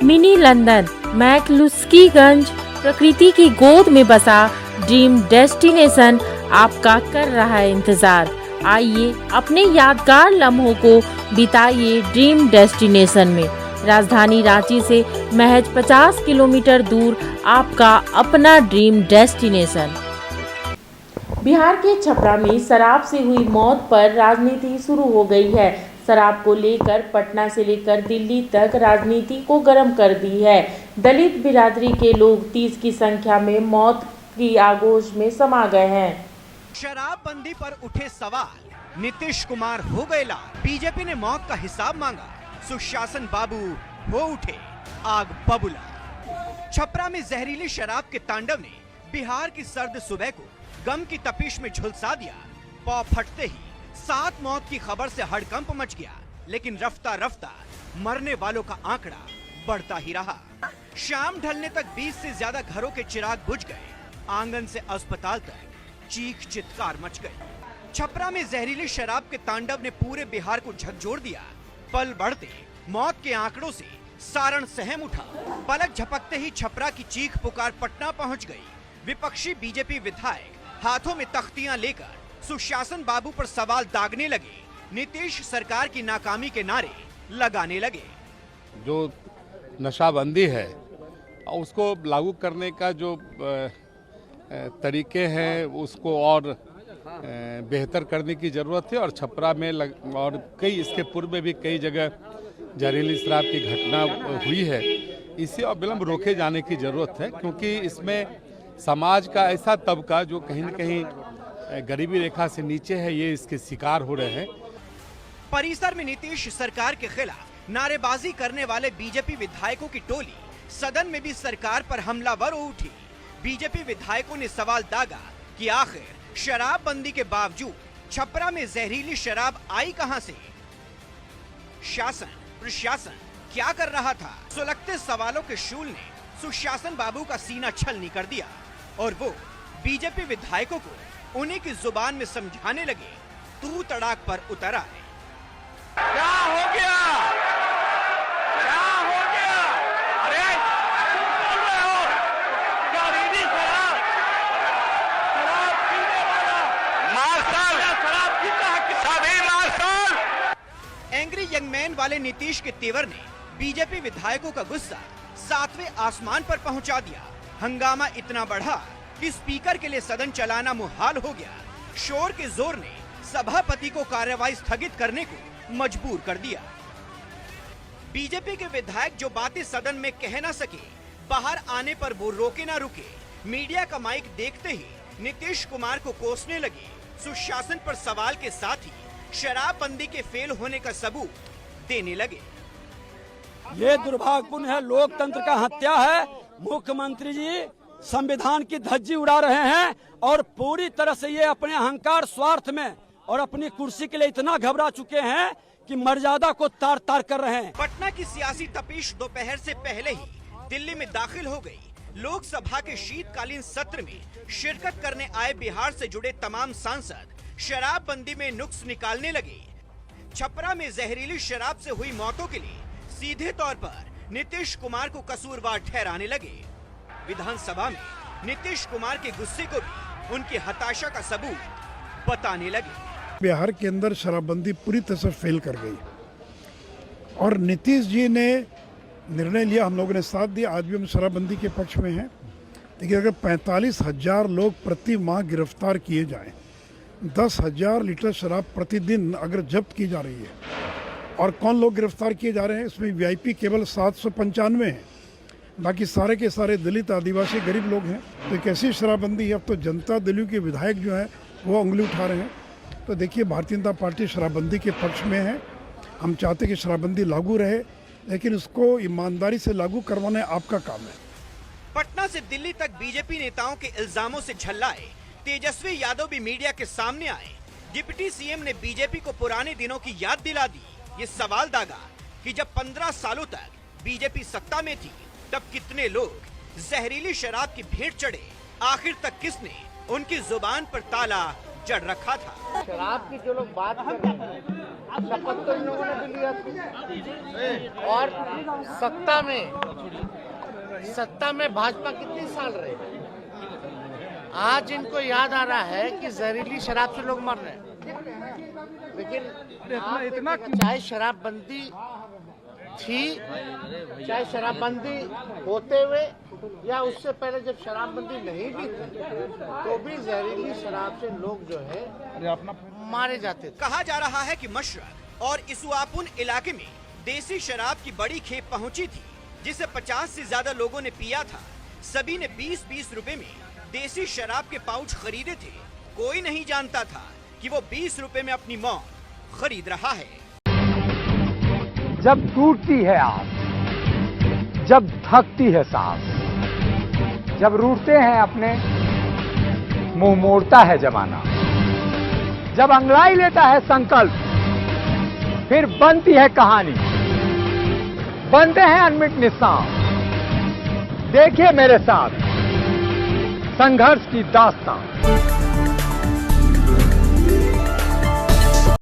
Mini London McCluskieganj प्रकृति की गोद में बसा ड्रीम डेस्टिनेशन आपका कर रहा है इंतजार। आइए अपने यादगार लम्हों को बिताइए ड्रीम डेस्टिनेशन में। राजधानी रांची से महज 50 किलोमीटर दूर आपका अपना ड्रीम डेस्टिनेशन। बिहार के छपरा में शराब से हुई मौत पर राजनीति शुरू हो गई है। शराब को लेकर पटना से लेकर दिल्ली तक राजनीति को गर्म कर दी है। दलित बिरादरी के लोग 30 की संख्या में मौत की आगोश में समा गए हैं। शराबबंदी पर उठे सवाल, नीतीश कुमार हो गए लाल। बीजेपी ने मौत का हिसाब मांगा, सुशासन बाबू हो उठे आग बबूला। छपरा में जहरीली शराब के तांडव ने बिहार की सर्द सुबह को गम की तपिश में झुलसा दिया। पौ फटते ही 7 मौत की खबर से हड़कंप मच गया, लेकिन रफ्ता रफ्ता मरने वालों का आंकड़ा बढ़ता ही रहा। शाम ढलने तक 20 से ज्यादा घरों के चिराग बुझ गए। आंगन से अस्पताल तक चीख चित्कार मच गई। छपरा में जहरीली शराब के तांडव ने पूरे बिहार को झकझोर दिया। पल बढ़ते मौत के आंकड़ों से सारण सहम उठा। पलक झपकते ही छपरा की चीख पुकार पटना पहुंच गई। विपक्षी बीजेपी विधायक हाथों में तख्तियां लेकर सुशासन बाबू पर सवाल दागने लगे। नीतीश सरकार की नाकामी के नारे लगाने लगे। जो नशाबंदी है उसको लागू करने का जो तरीके हैं उसको और बेहतर करने की ज़रूरत है। और छपरा में और कई इसके पूर्व में भी कई जगह जहरीली शराब की घटना हुई है। इसे अविलंब रोके जाने की ज़रूरत है, क्योंकि इसमें समाज का ऐसा तबका जो कहीं न कहीं गरीबी रेखा से नीचे है, ये इसके शिकार हो रहे हैं। परिसर में नीतीश सरकार के खिलाफ नारेबाजी करने वाले बीजेपी विधायकों की टोली सदन में भी सरकार पर हमलावर हो उठी। बीजेपी विधायकों ने सवाल दागा कि आखिर शराबबंदी के बावजूद छपरा में जहरीली शराब आई कहां से? शासन प्रशासन क्या कर रहा था? सुलगते सवालों के शूल ने सुशासन बाबू का सीना छलनी कर दिया और वो बीजेपी विधायकों को उन्हीं की जुबान में समझाने लगे। तू तड़ाक पर उतर आए। क्या हो गया? क्या हो गया? अरे तुम बोल रहे हो? जहरीली शराब पीने वाला मार्शल, शराब पीता है सभी मार्शल। एंग्री यंग मैन वाले नीतीश के तेवर ने बीजेपी विधायकों का गुस्सा 7वें आसमान पर पहुंचा दिया। हंगामा इतना बढ़ा कि स्पीकर के लिए सदन चलाना मुहाल हो गया। शोर के जोर ने सभापति को कार्यवाही स्थगित करने को मजबूर कर दिया। बीजेपी के विधायक जो बातें सदन में कह ना सके, बाहर आने पर वो रोके ना रुके। मीडिया का माइक देखते ही नीतीश कुमार को कोसने लगे। सुशासन पर सवाल के साथ ही शराबबंदी के फेल होने का सबूत देने लगे। ये दुर्भाग्यपूर्ण है, लोकतंत्र का हत्या है। मुख्यमंत्री जी संविधान की धज्जी उड़ा रहे हैं और पूरी तरह से ये अपने अहंकार स्वार्थ में और अपनी कुर्सी के लिए इतना घबरा चुके हैं कि मर्यादा को तार तार कर रहे हैं। पटना की सियासी तपीश दोपहर से पहले ही दिल्ली में दाखिल हो गई। लोकसभा के शीतकालीन सत्र में शिरकत करने आए बिहार से जुड़े तमाम सांसद शराबबंदी में नुक्स निकालने लगे। छपरा में जहरीली शराब से हुई मौतों के लिए सीधे तौर पर नीतीश कुमार को कसूरवार ठहराने लगे। विधानसभा में नीतीश कुमार के गुस्से को भी उनकी हताशा का सबूत बताने लगे। बिहार के अंदर शराबबंदी पूरी तरह से फेल कर गई और नीतीश जी ने निर्णय लिया, हम लोगों ने साथ दिया। आज भी हम शराबबंदी के पक्ष में हैं। देखिए, अगर 45,000 लोग प्रति माह गिरफ्तार किए जाएं, 10,000 लीटर शराब प्रतिदिन अगर जब्त की जा रही है, और कौन लोग गिरफ्तार किए जा रहे हैं, इसमें वीआईपी केवल 795 हैं, बाकी सारे के सारे दलित आदिवासी गरीब लोग हैं। तो कैसी शराबबंदी है? अब तो जनता दल के विधायक जो है वो उंगली उठा रहे हैं। तो देखिए, भारतीय जनता पार्टी शराबबंदी के पक्ष में है। हम चाहते कि शराबबंदी लागू रहे, लेकिन उसको ईमानदारी से लागू करवाना आपका काम है। पटना से दिल्ली तक बीजेपी नेताओं के इल्जामों से झल्लाए तेजस्वी यादव भी मीडिया के सामने आए। डिप्टी सीएम ने बीजेपी को पुराने दिनों की याद दिला दी। ये सवाल दागा कि जब 15 सालों तक बीजेपी सत्ता में थी, तब कितने लोग जहरीली शराब की भेंट चढ़े। आखिर तक किसने उनकी जुबान पर ताला जड़ रखा था। शराब की जो लोग बात कर रहे हैं, शपथ तो इन लोगों ने भी लिया था। और सत्ता में भाजपा कितने साल रहे, आज इनको याद आ रहा है कि जहरीली शराब से लोग मर रहे हैं। लेकिन इतना चाहे शराबबंदी थी, चाहे शराबबंदी होते हुए या उससे पहले जब शराबबंदी नहीं भी थी, तो भी जहरीली शराब से लोग जो है मारे जाते थे। कहा जा रहा है कि मशरक और इसुआपुन इलाके में देसी शराब की बड़ी खेप पहुंची थी, जिसे 50 से ज्यादा लोगों ने पिया था। सभी ने 20-20 रुपए में देसी शराब के पाउच खरीदे थे। कोई नहीं जानता था कि वो 20 रुपए में अपनी मौत खरीद रहा है। जब टूटती है आस, जब थकती है सांस, जब रूठते हैं अपने, मुंह मोड़ता है जमाना, जब अंगड़ाई लेता है संकल्प, फिर बनती है कहानी, बनते हैं अनमिट निशान। देखिए मेरे साथ संघर्ष की दास्तां।